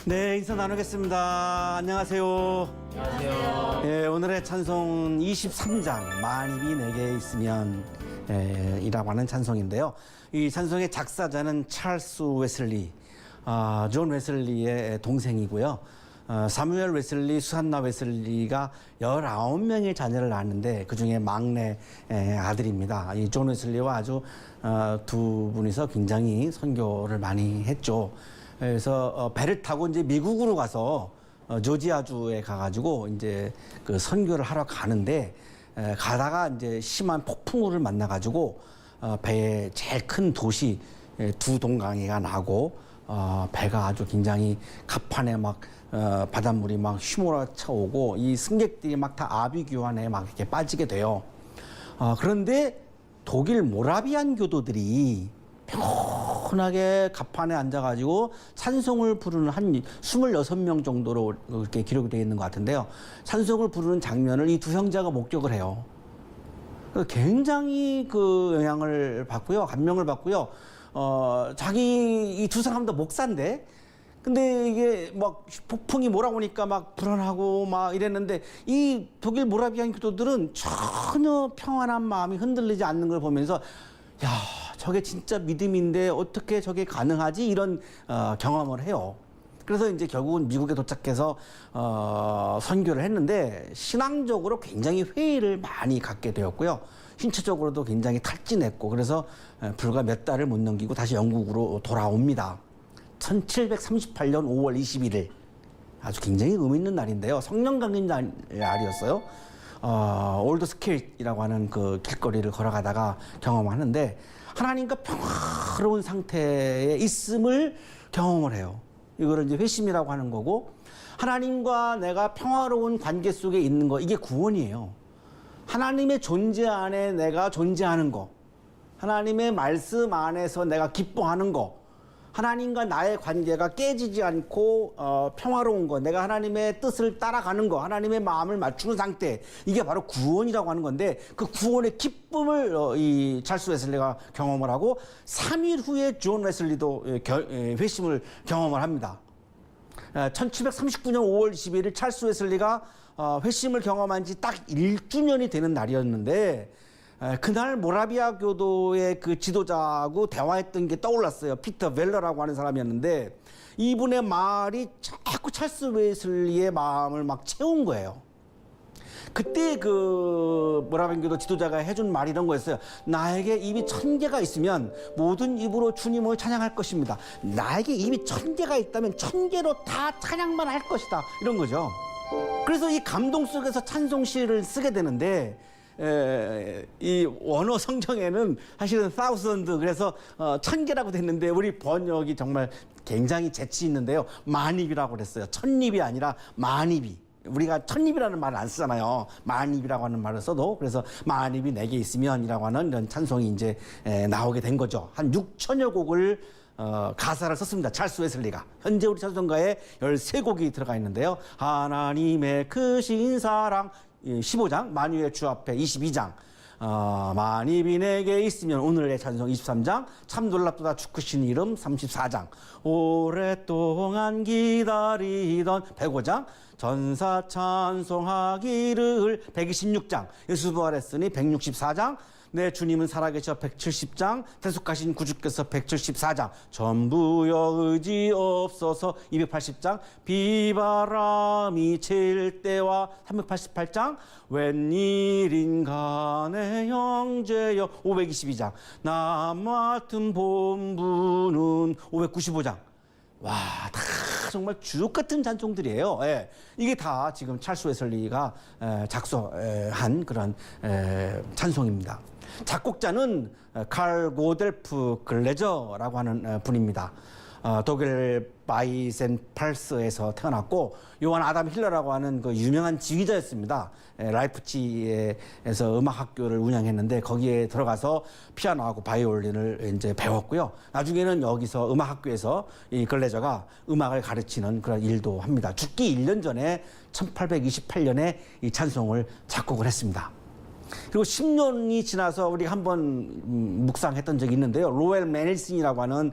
네, 인사 나누겠습니다. 안녕하세요. 안녕하세요. 예, 오늘의 찬송 23장 만입이 내게 있으면 이라고 하는 찬송인데요. 이 찬송의 작사자는 찰스 웨슬리, 존 웨슬리의 동생이고요. 사무엘 웨슬리, 수산나 웨슬리가 19명의 자녀를 낳았는데 그중에 막내 아들입니다. 이 존 웨슬리와 아주 두 분이서 굉장히 선교를 많이 했죠. 그래서 배를 타고 이제 미국으로 가서 조지아주에 가가지고 이제 그 선교를 하러 가는데 가다가 이제 심한 폭풍우를 만나가지고 배에 제일 큰 도시 두 동강이가 나고 배가 아주 굉장히 갑판에 막 바닷물이 막 휘몰아쳐 오고 이 승객들이 막 다 아비규환에 막 이렇게 빠지게 돼요. 그런데 독일 모라비안 교도들이 편하게 갑판에 앉아가지고 찬송을 부르는 한 26명 정도로 이렇게 기록이 되어 있는 것 같은데요. 찬송을 부르는 장면을 이 두 형제가 목격을 해요. 굉장히 그 영향을 받고요. 감명을 받고요. 자기 이 두 사람 다 목사인데 근데 이게 막 폭풍이 몰아오니까 막 불안하고 막 이랬는데 이 독일 모라비안 교도들은 전혀 평안한 마음이 흔들리지 않는 걸 보면서 야, 저게 진짜 믿음인데 어떻게 저게 가능하지? 이런 경험을 해요. 그래서 이제 결국은 미국에 도착해서 선교를 했는데 신앙적으로 굉장히 회의를 많이 갖게 되었고요. 신체적으로도 굉장히 탈진했고 그래서 불과 몇 달을 못 넘기고 다시 영국으로 돌아옵니다. 1738년 5월 21일 아주 굉장히 의미 있는 날인데요. 성령 강림 날이었어요. 올드스킬이라고 하는 그 길거리를 걸어가다가 경험하는데 하나님과 평화로운 상태에 있음을 경험을 해요. 이거를 이제 회심이라고 하는 거고 하나님과 내가 평화로운 관계 속에 있는 거 이게 구원이에요. 하나님의 존재 안에 내가 존재하는 거, 하나님의 말씀 안에서 내가 기뻐하는 거, 하나님과 나의 관계가 깨지지 않고 평화로운 거, 내가 하나님의 뜻을 따라가는 거, 하나님의 마음을 맞추는 상태, 이게 바로 구원이라고 하는 건데 그 구원의 기쁨을 이 찰스 웨슬리가 경험을 하고 3일 후에 존 웨슬리도 회심을 경험을 합니다. 1739년 5월 21일 찰스 웨슬리가 회심을 경험한 지 딱 1주년이 되는 날이었는데 그날 모라비아 교도의 그 지도자하고 대화했던 게 떠올랐어요. 피터 벨러라고 하는 사람이었는데 이분의 말이 자꾸 찰스 웨슬리의 마음을 막 채운 거예요. 그때 그 모라비아 교도 지도자가 해준 말이 이런 거였어요. 나에게 입이 1000개가 있으면 모든 입으로 주님을 찬양할 것입니다. 나에게 입이 1000개가 있다면 1000개로 다 찬양만 할 것이다. 이런 거죠. 그래서 이 감동 속에서 찬송시를 쓰게 되는데 이 원어 성경에는 사실은 thousand 그래서 1000개라고 됐는데 우리 번역이 정말 굉장히 재치 있는데요. 만입이라고 그랬어요. 1000입이 아니라 만입이. 우리가 1000입이라는 말을 안 쓰잖아요. 만입이라고 하는 말을 써도 그래서 만입이 내게 있으면이라고 하는 이런 찬송이 이제 나오게 된 거죠. 한 6천여 곡을 가사를 썼습니다. 찰스 웨슬리가. 현재 우리 찬송가에 13곡이 들어가 있는데요. 하나님의 크신 사랑 15장, 만유의 주 앞에 22장, 만입이 내게 있으면 오늘의 찬송 23장, 참 놀랍도다 주 크신 이름 34장, 오랫동안 기다리던 105장, 전사 찬송하기를 126장, 예수 부활했으니 164장, 내 주님은 살아계셔 170장, 태속하신 구주께서 174장, 전부여 의지 없어서 280장, 비바람이 칠 때와 388장, 웬일인가 내 형제여 522장, 나 맡은 본부는 595장. 와, 다 정말 주옥 같은 찬송들이에요. 예. 이게 다 지금 찰스 웨슬리가 작소한 그런 찬송입니다. 작곡자는 칼 고델프 글래저라고 하는 분입니다. 독일 바이센팔스에서 태어났고 요한 아담 힐러라고 하는 그 유명한 지휘자였습니다. 라이프치히에서 음악학교를 운영했는데 거기에 들어가서 피아노하고 바이올린을 이제 배웠고요. 나중에는 여기서 음악학교에서 이 글래저가 음악을 가르치는 그런 일도 합니다. 죽기 1년 전에 1828년에 이 찬송을 작곡을 했습니다. 그리고 10년이 지나서 우리가 한번 묵상했던 적이 있는데요. 로엘 매닐슨이라고 하는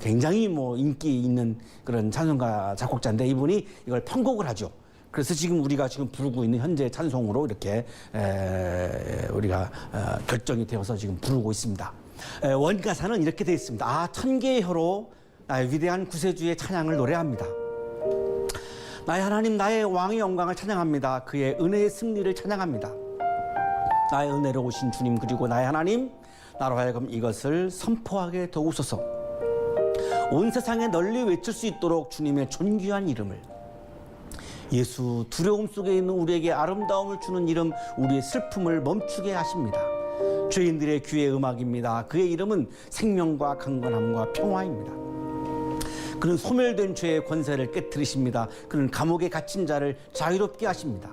굉장히 뭐 인기 있는 그런 찬송가 작곡자인데 이분이 이걸 편곡을 하죠. 그래서 지금 우리가 지금 부르고 있는 현재 찬송으로 이렇게 우리가 결정이 되어서 지금 부르고 있습니다. 원가사는 이렇게 되어 있습니다. 아, 천개의 혀로 나의 위대한 구세주의 찬양을 노래합니다. 나의 하나님, 나의 왕의 영광을 찬양합니다. 그의 은혜의 승리를 찬양합니다. 나의 은혜로우신 주님, 그리고 나의 하나님, 나로 하여금 이것을 선포하게 도우소서. 온 세상에 널리 외칠 수 있도록 주님의 존귀한 이름을, 예수 두려움 속에 있는 우리에게 아름다움을 주는 이름, 우리의 슬픔을 멈추게 하십니다. 죄인들의 귀의 음악입니다. 그의 이름은 생명과 강건함과 평화입니다. 그는 소멸된 죄의 권세를 깨뜨리십니다. 그는 감옥에 갇힌 자를 자유롭게 하십니다.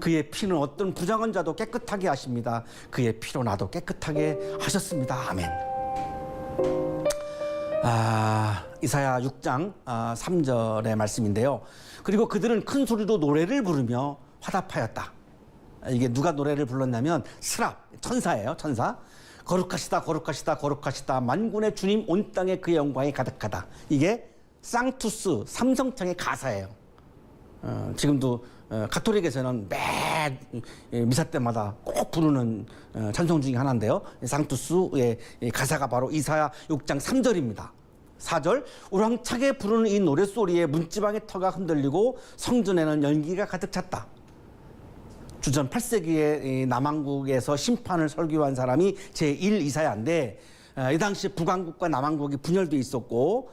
그의 피는 어떤 부정한 자도 깨끗하게 하십니다. 그의 피로 나도 깨끗하게 하셨습니다. 아멘. 이사야 6장 3절의 말씀인데요. 그리고 그들은 큰 소리로 노래를 부르며 화답하였다. 이게 누가 노래를 불렀냐면 스랍, 천사예요. 천사. 거룩하시다, 거룩하시다, 거룩하시다. 만군의 주님, 온 땅에 그의 영광이 가득하다. 이게 쌍투스 삼성창의 가사예요. 지금도 가톨릭에서는 매 미사 때마다 꼭 부르는 찬송 중에 하나인데요. 쌍투스의 가사가 바로 이사야 6장 3절입니다. 4절, 우렁차게 부르는 이 노랫소리에 문지방의 터가 흔들리고 성전에는 연기가 가득 찼다. 주전 8세기에 남왕국에서 심판을 설교한 사람이 제1 이사야인데, 이 당시 북왕국과 남왕국이 분열돼 있었고,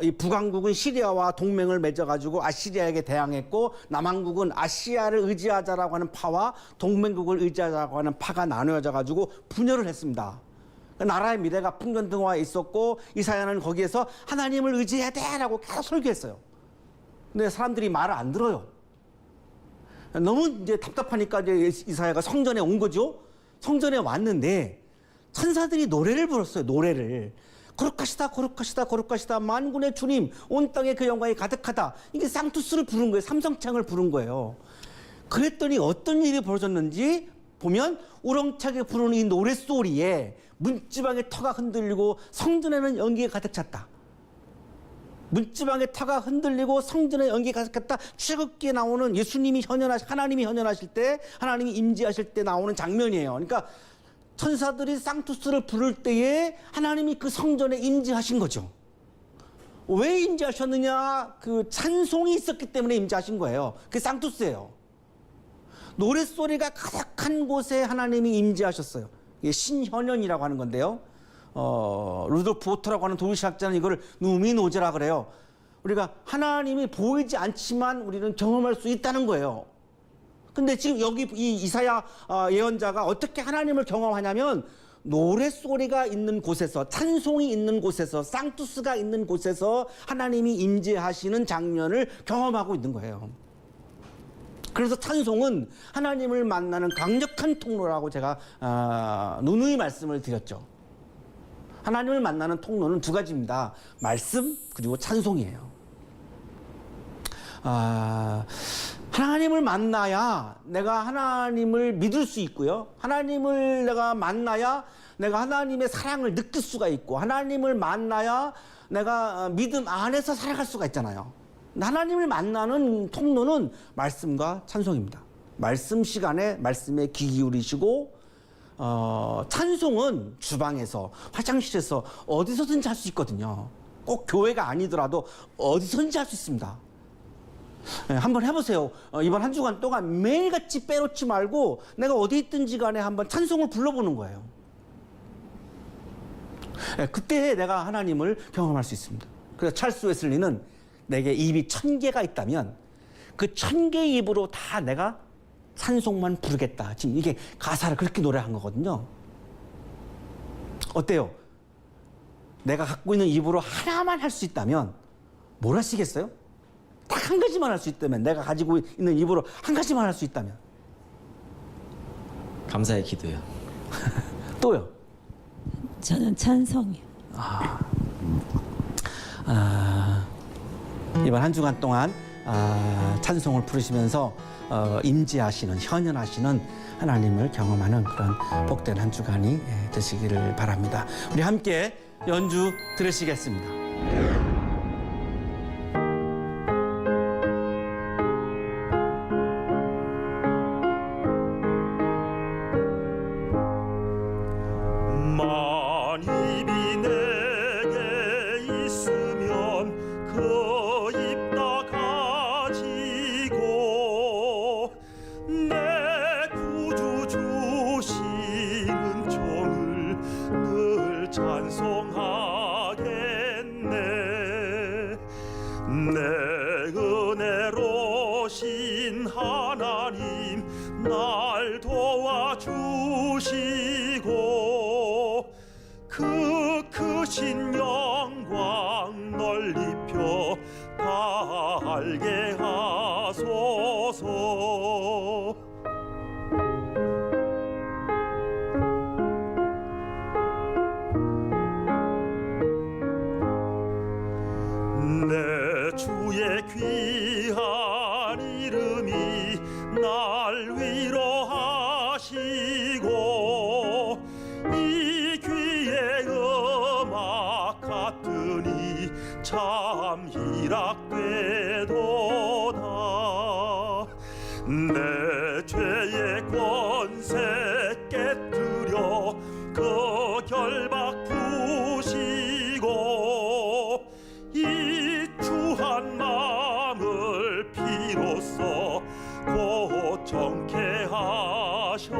이 북왕국은 시리아와 동맹을 맺어가지고 아시리아에게 대항했고, 남왕국은 아시아를 의지하자라고 하는 파와 동맹국을 의지하자라고 하는 파가 나누어져가지고 분열을 했습니다. 나라의 미래가 풍전등화에 있었고, 이사야는 거기에서 하나님을 의지해야 돼라고 계속 설교했어요. 근데 사람들이 말을 안 들어요. 너무 이제 답답하니까 이제 이사야가 성전에 온 거죠. 성전에 왔는데 천사들이 노래를 불렀어요. 노래를. 거룩하시다, 거룩하시다, 거룩하시다. 만군의 주님, 온 땅에 그 영광이 가득하다. 이게 쌍투스를 부른 거예요. 삼성창을 부른 거예요. 그랬더니 어떤 일이 벌어졌는지 보면 우렁차게 부르는 이 노랫소리에 문지방의 터가 흔들리고 성전에는 연기가 가득 찼다. 문지방의 터가 흔들리고 성전에 연기가 가득 찼다. 출애굽기에 나오는 예수님이 하나님이 현현하실 때, 하나님이 임재하실 때 나오는 장면이에요. 그러니까 천사들이 쌍투스를 부를 때에 하나님이 그 성전에 임재하신 거죠. 왜 임재하셨느냐? 그 찬송이 있었기 때문에 임재하신 거예요. 그게 쌍투스예요. 노랫소리가 가득한 곳에 하나님이 임재하셨어요. 이게 신현현이라고 하는 건데요. 루돌프 오토라고 하는 도시학자는 이거를 누미노제라 그래요. 우리가 하나님이 보이지 않지만 우리는 경험할 수 있다는 거예요. 근데 지금 여기 이 이사야 예언자가 어떻게 하나님을 경험하냐면 노랫소리가 있는 곳에서, 찬송이 있는 곳에서, 쌍투스가 있는 곳에서 하나님이 임재하시는 장면을 경험하고 있는 거예요. 그래서 찬송은 하나님을 만나는 강력한 통로라고 제가 누누이 말씀을 드렸죠. 하나님을 만나는 통로는 두 가지입니다. 말씀 그리고 찬송이에요. 하나님을 만나야 내가 하나님을 믿을 수 있고요. 하나님을 내가 만나야 내가 하나님의 사랑을 느낄 수가 있고, 하나님을 만나야 내가 믿음 안에서 살아갈 수가 있잖아요. 하나님을 만나는 통로는 말씀과 찬송입니다. 말씀 시간에 말씀에 귀 기울이시고, 찬송은 주방에서, 화장실에서 어디서든지 할 수 있거든요. 꼭 교회가 아니더라도 어디서든지 할 수 있습니다. 한번 해보세요. 이번 한 주간 동안 매일같이 빼놓지 말고 내가 어디 있든지 간에 한번 찬송을 불러보는 거예요. 그때 내가 하나님을 경험할 수 있습니다. 그래서 찰스 웨슬리는 내게 입이 1000개가 있다면 그 1000개의 입으로 다 내가 찬송만 부르겠다. 지금 이게 가사를 그렇게 노래한 거거든요. 어때요? 내가 갖고 있는 입으로 하나만 할 수 있다면 뭘 하시겠어요? 딱 한 가지만 할 수 있다면, 내가 가지고 있는 입으로 한 가지만 할 수 있다면. 감사의 기도요. 또요? 저는 찬송이요. 이번 한 주간 동안 찬송을 부르시면서 임재하시는, 현현하시는 하나님을 경험하는 그런 복된 한 주간이 되시기를 바랍니다. 우리 함께 연주 들으시겠습니다. 만입이 내게 있으면 그 입 다 가지고 내 구주 주시는 종을 늘 찬송하겠네. 내 은혜로신 하나님 날 도와주시고 그 크신 영광 널리 펴 달게 하소서. 내 주의 귀한 이름이 날 위로하시고 이 귀의 음악 같으니 참 희락되도다. 내 죄의 권세 깨뜨려 그 결박 푸시고 이 추한 마음을 비로소 고정케 하셔